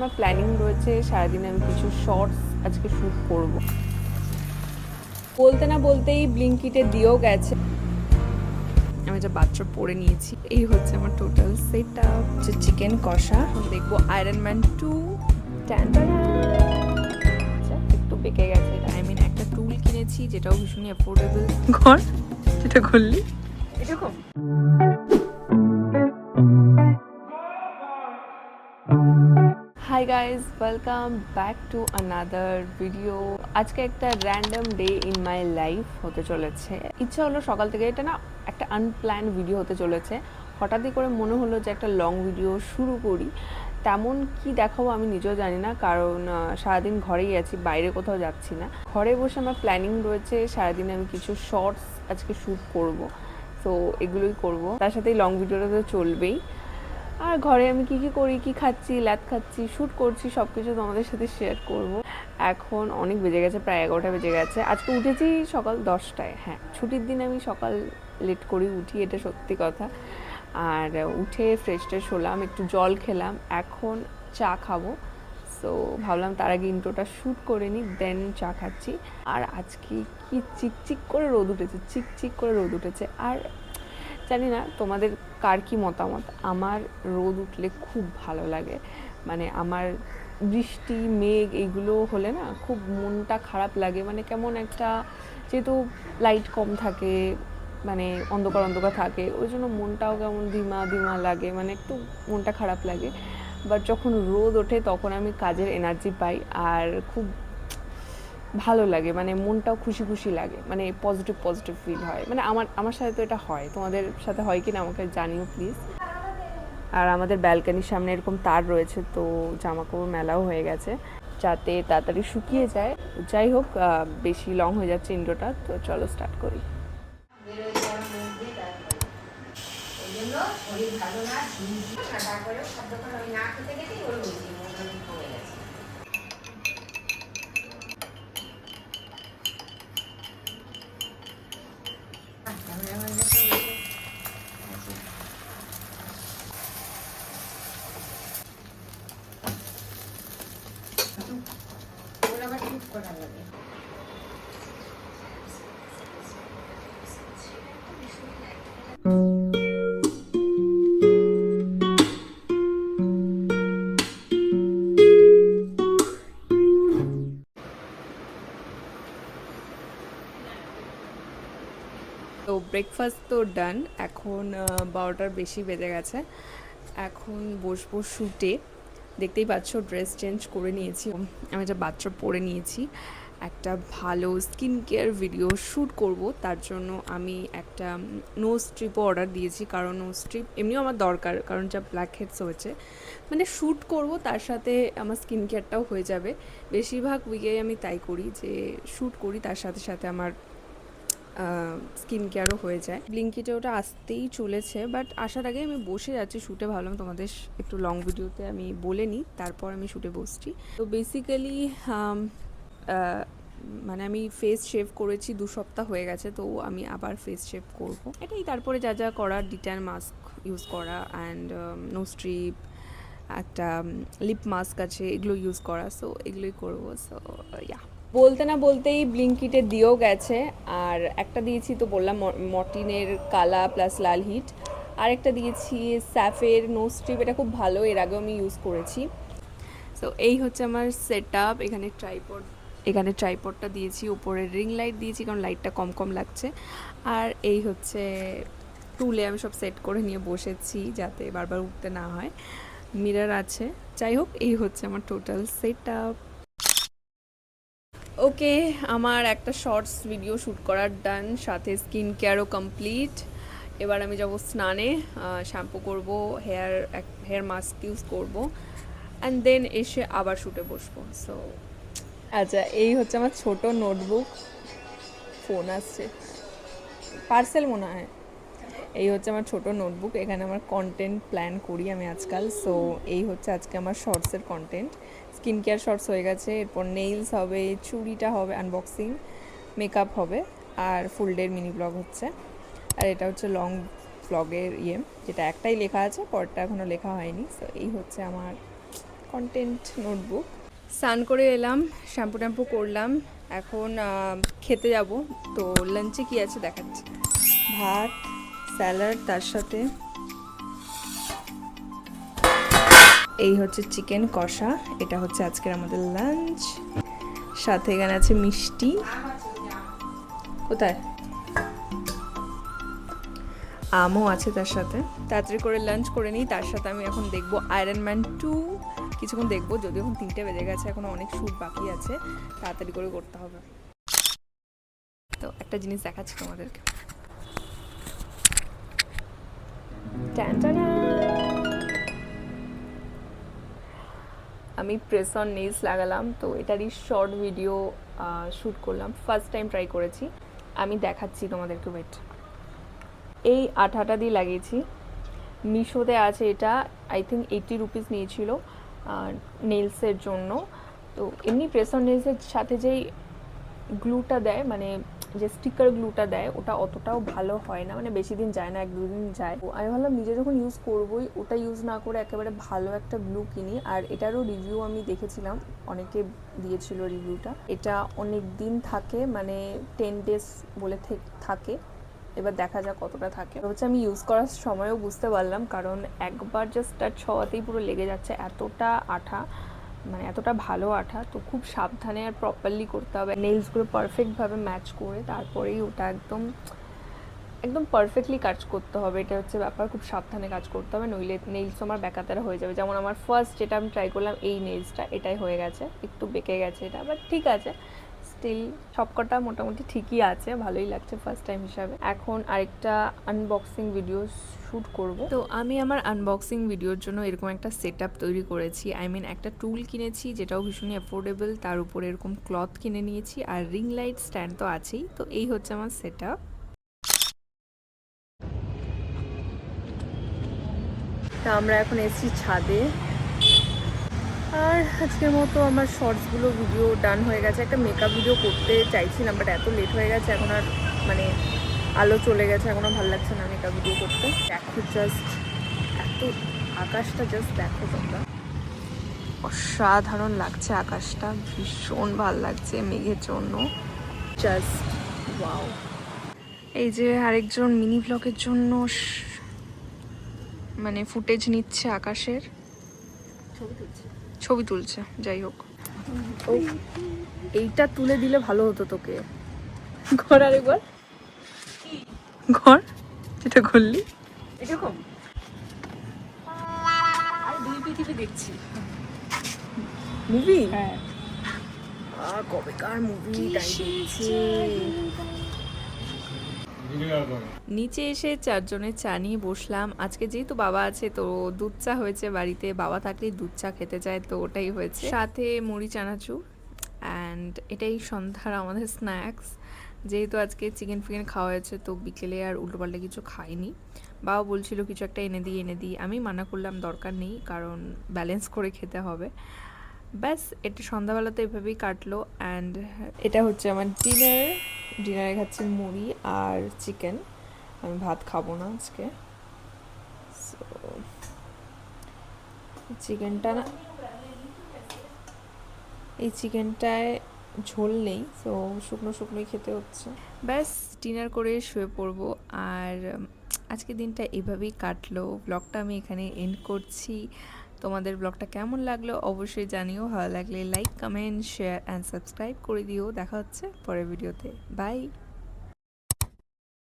আমার প্ল্যানিং রয়েছে সারাদিন আমি কিছু শর্টস আজকে শ্যুট করব। বলতে না বলতেই ব্লিঙ্কিটে দিয়েও গেছে। আমি যা বাচ্চা পরে নিয়েছি, এই হচ্ছে আমার টোটাল সেট আপ। যে চিকেন কষা দেখবো আয়রন ম্যান 2। একটু বেঁকে গেছে এটা। আই মিন একটা টুল কিনেছি যেটাও ভীষণই অ্যাফোর্ডেবল। ঘর যেটা করলি এরকম। Hi guys, welcome back to another video. আজকে একটা random day in my life হতে চলেছে। ইচ্ছা হলো সকাল থেকে, এটা না একটা আনপ্ল্যান্ড ভিডিও হতে চলেছে। হঠাৎই করে মনে হলো যে একটা লং ভিডিও শুরু করি। তেমন কি দেখাবো আমি নিজেও জানি না, কারণ সারাদিন ঘরেই আছি, বাইরে কোথাও যাচ্ছি না। ঘরে বসে আমার প্ল্যানিং রয়েছে সারাদিন আমি কিছু শর্টস আজকে শ্যুট করব। তো এগুলোই করব, তার সাথেই লং ভিডিওটা তো চলবেই। আর ঘরে আমি কি কি করি, কি খাচ্ছি, ল্যাদ খাচ্ছি, শ্যুট করছি, সব কিছু তোমাদের সাথে শেয়ার করব। এখন অনেক বেজে গেছে, প্রায় 11টা বেজে গেছে। আজকে উঠেছি সকাল 10টায়। হ্যাঁ, ছুটির দিন আমি সকাল লেট করে উঠি, এটা সত্যি কথা। আর উঠে ফ্রেশ ট্রেশ হলাম, একটু জল খেলাম, এখন চা খাবো। সো ভাবলাম তার আগে ইন্ট্রোটা শ্যুট করে নিই, দেন চা খাচ্ছি। আর আজকে কি চিকচিক করে রোদ উঠেছে, চিকচিক করে রোদ উঠেছে। আর জানি না তোমাদের কার কী মতামত, আমার রোদ উঠলে খুব ভালো লাগে। মানে আমার বৃষ্টি মেঘ এইগুলো হলে না খুব মনটা খারাপ লাগে। মানে কেমন একটা, যেহেতু লাইট কম থাকে, মানে অন্ধকার অন্ধকার থাকে, ওই জন্য মনটাও কেমন ধিমা ধিমা লাগে, মানে একটু মনটা খারাপ লাগে। বাট যখন রোদ ওঠে তখন আমি কাজের এনার্জি পাই, আর খুব ভালো লাগে, মানে মনটাও খুশি খুশি লাগে, মানে পজিটিভ পজিটিভ ফিল হয়। মানে আমার সাথে তো এটা হয়, তোমাদের সাথে হয় কি না আমাকে জানিও প্লিজ। আর আমাদের ব্যালকানির সামনে এরকম তার রয়েছে, তো জামাকাপড় মেলাও হয়ে গেছে যাতে তাড়াতাড়ি শুকিয়ে যায়। যাই হোক, বেশি লং হয়ে যাচ্ছে ইন্ডোটা, তো চলো স্টার্ট করি। তো ব্রেকফাস্ট তো ডান, এখন 12টার বেশি বেজে গেছে। এখন বসবো শ্যুটে। দেখতেই পাচ্ছ ড্রেস চেঞ্জ করে নিয়েছি, আমি একটা বাচ্চা পরে নিয়েছি। একটা ভালো স্কিন কেয়ার ভিডিও শ্যুট করব, তার জন্য আমি একটা নোজ স্ট্রিপও অর্ডার দিয়েছি, কারণ নোজ স্ট্রিপ এমনিও আমার দরকার, কারণ যা ব্ল্যাক হেডস হয়েছে। মানে শ্যুট করব তার সাথে আমার স্কিন কেয়ারটাও হয়ে যাবে। বেশিরভাগ উইকে আমি তাই করি, যে শ্যুট করি তার সাথে সাথে আমার স্কিন কেয়ারও হয়ে যায়। ব্লিঙ্কিটে ওটা আসতেই চলেছে, বাট আসার আগে আমি বসে যাচ্ছি শ্যুটে। ভাবলাম তোমাদের একটু লং ভিডিওতে আমি বলে নিই, তারপর আমি শ্যুটে বসছি। তো বেসিক্যালি মানে আমি ফেস শেভ করেছি 2 সপ্তাহ হয়ে গেছে, তো আমি আবার ফেস শেভ করব এটাই। তারপরে যা যা করার, ডিট্যান মাস্ক ইউজ করা, অ্যান্ড নো স্ট্রিপ, একটা লিপ মাস্ক আছে, এগুলো ইউজ করা। সো এগুলোই করবো। সো ইয়া, বলতে না বলতেই ব্লিঙ্কিটে দিয়েও গেছে। আর একটা দিয়েছি তো বললাম মর্টিনের কালা প্লাস লাল হিট, আরেকটা দিয়েছি স্যাফের নো স্ট্রিপ, এটা খুব ভালো, এর আগেও আমি ইউজ করেছি। সো এই হচ্ছে আমার সেট আপ। এখানে ট্রাইপডটা দিয়েছি, উপরে রিং লাইট দিয়েছি কারণ লাইটটা কম কম লাগছে। আর এই হচ্ছে টুলে আমি সব সেট করে নিয়ে বসেছি যাতে বারবার উঠতে না হয়। মিরর আছে। যাই হোক, এই হচ্ছে আমার টোটাল সেট আপ। ওকে, আমার একটা শর্টস ভিডিও শ্যুট করার ডান, সাথে স্কিন কেয়ারও কমপ্লিট। এবার আমি যাব স্নানে, শ্যাম্পু করব, হেয়ার মাস্ক ইউজ করব, অ্যান্ড দেন এসে আবার শ্যুটে বসবো। সো আচ্ছা, এই হচ্ছে আমার ছোট নোটবুক। ফোন আসছে, পার্সেল মনে হয়। এই হচ্ছে আমার ছোট নোটবুক, এখানে আমার কন্টেন্ট প্ল্যান করি আমি আজকাল। সো এই হচ্ছে আজকে আমার শর্টসের কন্টেন্ট। স্কিন কেয়ার শর্টস হয়ে গেছে, এরপর নেইলস হবে, চুড়িটা হবে আনবক্সিং, মেকআপ হবে, আর ফুল ডের মিনি ব্লগ হচ্ছে। আর এটা হচ্ছে লং ব্লগের যেটা একটাই লেখা আছে, পরটা এখনও লেখা হয়নি। সো এই হচ্ছে আমার কন্টেন্ট নোটবুক। স্নান করে এলাম, শ্যাম্পু ট্যাম্পু করলাম, এখন খেতে যাব। তো লাঞ্চে কি আছে দেখাচ্ছি। ভাত, স্যালাড, তার সাথে এই হচ্ছে চিকেন কষা। এটা হচ্ছে আজকের আমাদের লাঞ্চ। সাথে এখানে আছে মিষ্টি। কোথায়? আমও আছে তার সাথে। তাড়াতাড়ি করে লাঞ্চ করে নিই। তার সাথে আমি এখন দেখবো আয়রন ম্যান 2, কিছুক্ষণ দেখবো, যদিও এখন 3টে বেজে গেছে, এখনো অনেক শ্যুট বাকি আছে, তাড়াতাড়ি করে করতে হবে। তো একটা জিনিস দেখাচ্ছি তোমাদেরকে। আমি প্রেস অন নেইলস লাগালাম, তো এটারই শর্ট ভিডিও শ্যুট করলাম, ফার্স্ট টাইম ট্রাই করেছি। আমি দেখাচ্ছি তোমাদেরকে, ওয়েট। এই আঠাটা দিয়ে লাগিয়েছি, মিশোতে আছে এটা, আই থিঙ্ক 80 রুপিস নিয়েছিল নেলসের জন্য। তো এমনি প্রেস অন নেলসের সাথে যেই গ্লুটা দেয়, মানে যে স্টিকার গ্লুটা দেয়, ওটা অতটাও ভালো হয় না, মানে বেশি দিন যায় না, 1-2 দিন যায়। আমি ভাবলাম নিজে যখন ইউজ করবোই, ওটা ইউজ না করে একেবারে ভালো একটা গ্লু কিনি। আর এটারও রিভিউ আমি দেখেছিলাম, অনেকে দিয়েছিল রিভিউটা। এটা অনেক দিন থাকে, মানে 10 ডেজ বলে থাকে। এবার দেখা যাক কতটা থাকে। হচ্ছে আমি ইউজ করার সময়ও বুঝতে পারলাম, কারণ একবার জাস্ট টাচ হওয়াতেই পুরো লেগে যাচ্ছে, এতটা আঠা, মানে এতটা ভালো আঠা। তো খুব সাবধানে আর প্রপারলি করতে হবে, নেইলসগুলো পারফেক্টভাবে ম্যাচ করে তারপরেই ওটা একদম একদম পারফেক্টলি কাজ করতে হবে। এটা হচ্ছে ব্যাপার, খুব সাবধানে কাজ করতে হবে, নইলে নেইলস আমার বেকাতারা হয়ে যাবে। যেমন আমার ফার্স্ট যেটা আমি ট্রাই করলাম, এই নেইলসটা, এটাই হয়ে গেছে, একটু বেঁকে গেছে এটা, বাট ঠিক আছে, স্টিল সবকটা মোটামুটি ঠিকই আছে, ভালোই লাগছে ফার্স্ট টাইম হিসাবে। এখন আরেকটা আনবক্সিং ভিডিও শ্যুট করব। তো আমি আমার আনবক্সিং ভিডিওর জন্য এরকম একটা সেট আপ তৈরি করেছি। আই মিন একটা টুল কিনেছি, যেটাও ভীষণই অ্যাফোর্ডেবল, তার উপরে এরকম ক্লথ কিনে নিয়েছি, আর রিং লাইট স্ট্যান্ড তো আছেই। তো এই হচ্ছে আমার সেট আপ। তা আমরা এখন এসেছি ছাদে। আর আজকের মতো আমার শর্টসগুলো ভিডিও ডান হয়ে গেছে। একটা মেকআপ ভিডিও করতে চাইছিলাম, বাট এত লেট হয়ে গেছে, এখন আর মানে আলো চলে গেছে, এখন আর ভালো লাগছে না মেকআপ ভিডিও করতে। দেখো জাস্ট এত আকাশটা, জাস্ট দেখো তোমরা, অসাধারণ লাগছে আকাশটা, ভীষণ ভালো লাগছে মেঘের জন্য, জাস্ট ওয়াও। এই যে আরেকজন মিনি ব্লগের জন্য মানে ফুটেজ নিচ্ছে আকাশের, ছবি তুলছে, যাই হোক। ও, এইটা তুলে দিলে ভালো হতো তোকে। ঘর আরেকবার, ঘর যেটা করলি এরকম আর দুই পৃথিবী দেখছি। মুভি, হ্যাঁ, কবেকার মুভি তাই দেখছি। নিচে এসে চারজনের চা নিয়ে বসলাম। আজকে যেহেতু বাবা আছে, তো দুধ চা হয়েছে বাড়িতে, বাবা থাকলেই দুধ চা খেতে চায়, তো ওটাই হয়েছে, সাথে মুড়ি চানাচুর। অ্যান্ড এটাই সন্ধ্যার আমাদের স্ন্যাক্স। যেহেতু আজকে চিকেন ফিকেন খাওয়া হয়েছে, তো বিকেলে আর উল্টোপাল্টা কিছু খাইনি। বাবা বলছিল কিছু একটা এনে দিই, আমি মানা করলাম দরকার নেই, কারণ ব্যালেন্স করে খেতে হবে। ব্যাস, এটা সন্ধ্যাবেলাতে এভাবেই কাটলো। অ্যান্ড এটা হচ্ছে আমার ডিনারে খাচ্ছি মুড়ি আর চিকেন। আমি ভাত খাবো না আজকে। সো চিকেনটা না, এই চিকেনটায় ঝোল নেই, সো শুকনো শুকনোই খেতে হচ্ছে। ব্যাস, ডিনার করে শুয়ে পড়বো। আর আজকে দিনটা এভাবেই কাটলো। ব্লগটা আমি এখানে এন্ড করছি। তোমাদের ব্লগটা কেমন লাগলো অবশ্যই জানিও। ভালো লাগলে like, comment, share and subscribe করে দিও। দেখা হচ্ছে পরের ভিডিওতে। বাই।